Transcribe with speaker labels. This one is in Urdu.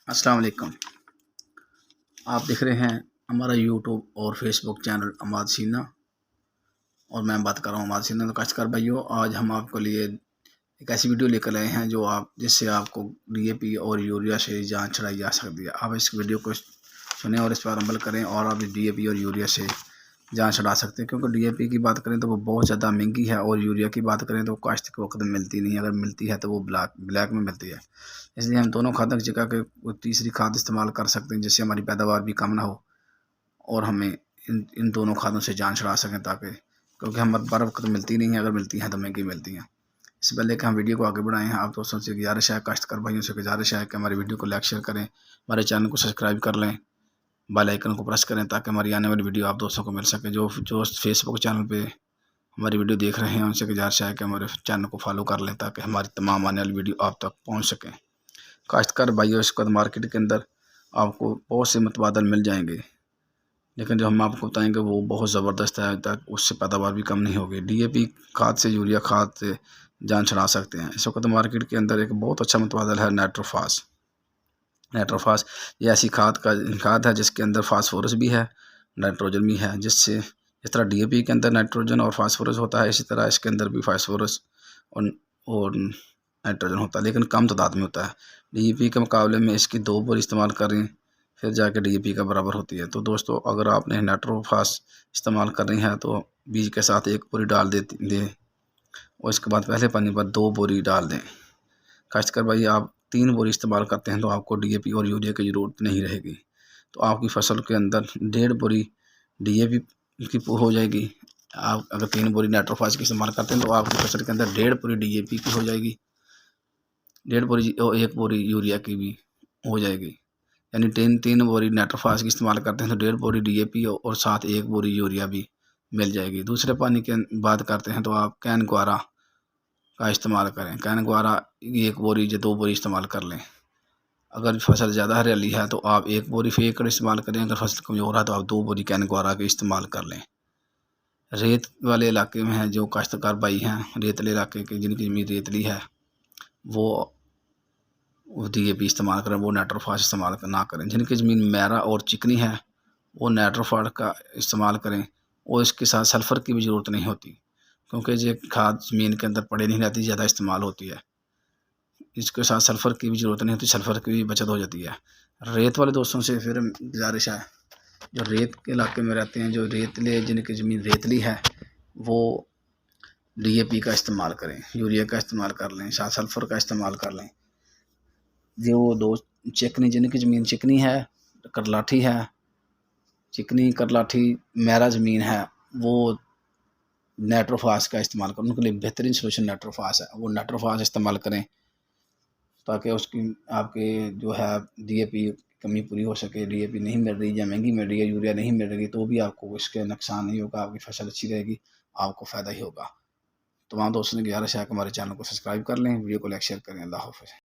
Speaker 1: السلام علیکم۔ آپ دیکھ رہے ہیں ہمارا یوٹیوب اور فیس بک چینل اماد سینا، اور میں بات کر رہا ہوں اماد سینا۔ تو کاشتکار بھائیو، آج ہم آپ کے لیے ایک ایسی ویڈیو لے کر آئے ہیں جس سے آپ کو ڈی اے پی اور یوریا سے جان چھڑائی جا سکتی ہے۔ آپ اس ویڈیو کو سنیں اور اس پر عمل کریں، اور آپ ڈی اے پی اور یوریا سے جان چھڑا سکتے ہیں۔ کیونکہ ڈی اے پی کی بات کریں تو وہ بہت زیادہ مہنگی ہے، اور یوریا کی بات کریں تو کاشت کے وقت ملتی نہیں ہے، اگر ملتی ہے تو وہ بلیک میں ملتی ہے۔ اس لیے ہم دونوں کھادوں کی جگہ کے تیسری کھاد استعمال کر سکتے ہیں، جس سے ہماری پیداوار بھی کم نہ ہو اور ہمیں ان دونوں کھادوں سے جان چھڑا سکیں، کیونکہ ہمیں بر وقت ملتی نہیں ہے، اگر ملتی ہیں تو مہنگی ملتی ہیں۔ اس سے پہلے کہ ہم ویڈیو کو آگے بڑھائیں، آپ دوستوں سے گزارش ہے، کاشتکار بھائیوں سے گزارش ہے کہ ہماری ویڈیو کو لائک شیئر کریں، ہمارے چینل کو سبسکرائب کر لیں، بیل آئیکن کو پریس کریں تاکہ ہماری آنے والی ویڈیو آپ دوستوں کو مل سکے۔ جو فیس بک چینل پہ ہماری ویڈیو دیکھ رہے ہیں ان سے گزارش ہے کہ ہمارے چینل کو فالو کر لیں تاکہ ہماری تمام آنے والی ویڈیو آپ تک پہنچ سکیں۔ کاشتکار بھائیوں، اس وقت مارکیٹ کے اندر آپ کو بہت سے متبادل مل جائیں گے، لیکن جو ہم آپ کو بتائیں گے وہ بہت زبردست ہے، تک اس سے پیداوار بھی کم نہیں ہوگی۔ ڈی اے پی کھاد سے، یوریا کھاد سے جان چھڑا سکتے ہیں۔ اس وقت مارکیٹ کے اندر ایک بہت اچھا متبادل ہے نائٹروفاس۔ نائٹروفاس یہ ایسی کھاد ہے جس کے اندر فاسفورس بھی ہے، نائٹروجن بھی ہے، جس طرح ڈی اے پی کے اندر نائٹروجن اور فاسفورس ہوتا ہے، اسی طرح اس کے اندر بھی فاسفورس اور نائٹروجن ہوتا ہے، لیکن کم تعداد میں ہوتا ہے۔ ڈی اے پی کے مقابلے میں اس کی 2 بار استعمال کریں پھر جا کے ڈی اے پی کا برابر ہوتی ہے۔ تو دوستو، اگر آپ نے نائٹروفاس استعمال کرنی ہے تو بیج کے ساتھ 1 بوری ڈال دیں، اور اس کے بعد پہلے پانی پر 2 بوری ڈال دیں۔ کاشتکار بھائی، آپ 3 بوری استعمال کرتے ہیں تو آپ کو ڈی اے پی اور یوریا کی ضرورت نہیں رہے گی، تو آپ کی فصل کے اندر 1.5 بوری ڈی اے پی کی ہو جائے گی۔ آپ اگر 3 بوری نائٹروفاس کی استعمال کرتے ہیں تو آپ کی فصل کے اندر 1.5 بوری ڈی اے پی کی ہو جائے گی، 1.5 بوری اور 1 بوری یوریا کی بھی ہو جائے گی۔ یعنی 3 بوری نائٹروفاس کی استعمال کرتے ہیں تو 1.5 بوری ڈی اے پی اور ساتھ 1 بوری یوریا بھی مل جائے گی۔ دوسرے پانی کی بات کرتے ہیں تو آپ کین گوارا کا استعمال کریں۔ کین گوارا 1 بوری یا 2 بوری استعمال کر لیں۔ اگر فصل زیادہ ہریالی ہے تو آپ 1 بوری فی ایکڑ استعمال کریں، اگر فصل کمزور ہے تو آپ 2 بوری کین گوارا کے استعمال کر لیں۔ ریت والے علاقے میں ہیں جو کاشتکار بھائی ہیں، ریتلے علاقے کے جن کی زمین ریتلی ہے، وہ ڈی اے پی استعمال کریں، وہ نائٹروفاس استعمال نہ کریں۔ جن کی زمین میرا اور چکنی ہے وہ نائٹروفاس کا استعمال کریں، اور اس کے ساتھ سلفر کی بھی ضرورت نہیں ہوتی، کیونکہ یہ کھاد زمین کے اندر پڑے نہیں رہتی، زیادہ استعمال ہوتی ہے۔ اس کے ساتھ سلفر کی بھی ضرورت نہیں ہوتی، سلفر کی بھی بچت ہو جاتی ہے۔ ریت والے دوستوں سے پھر گزارش ہے، جو ریت کے علاقے میں رہتے ہیں، جو ریتلے جن کی زمین ریتلی ہے، وہ ڈی اے پی کا استعمال کریں، یوریا کا استعمال کر لیں، ساتھ سلفر کا استعمال کر لیں۔ جو چکنی جن کی زمین چکنی ہے، کرلاٹھی ہے، چکنی کرلاٹھی میرا زمین ہے، وہ نائٹروفاس کا استعمال کریں۔ ان کے لیے بہترین سلوشن نائٹروفاس ہے، وہ نائٹروفاس استعمال کریں تاکہ اس کی آپ کے جو ہے ڈی اے پی کمی پوری ہو سکے۔ ڈی اے پی نہیں مل رہی یا مہنگی مل رہی ہے، یوریا نہیں مل رہی، تو بھی آپ کو اس کے نقصان نہیں ہوگا، آپ کی فصل اچھی رہے گی، آپ کو فائدہ ہی ہوگا۔ تمام دوستوں نے گزارش ہے کہ ہمارے چینل کو سبسکرائب کر لیں، ویڈیو کو لائک شیئر کریں۔ اللہ حافظ۔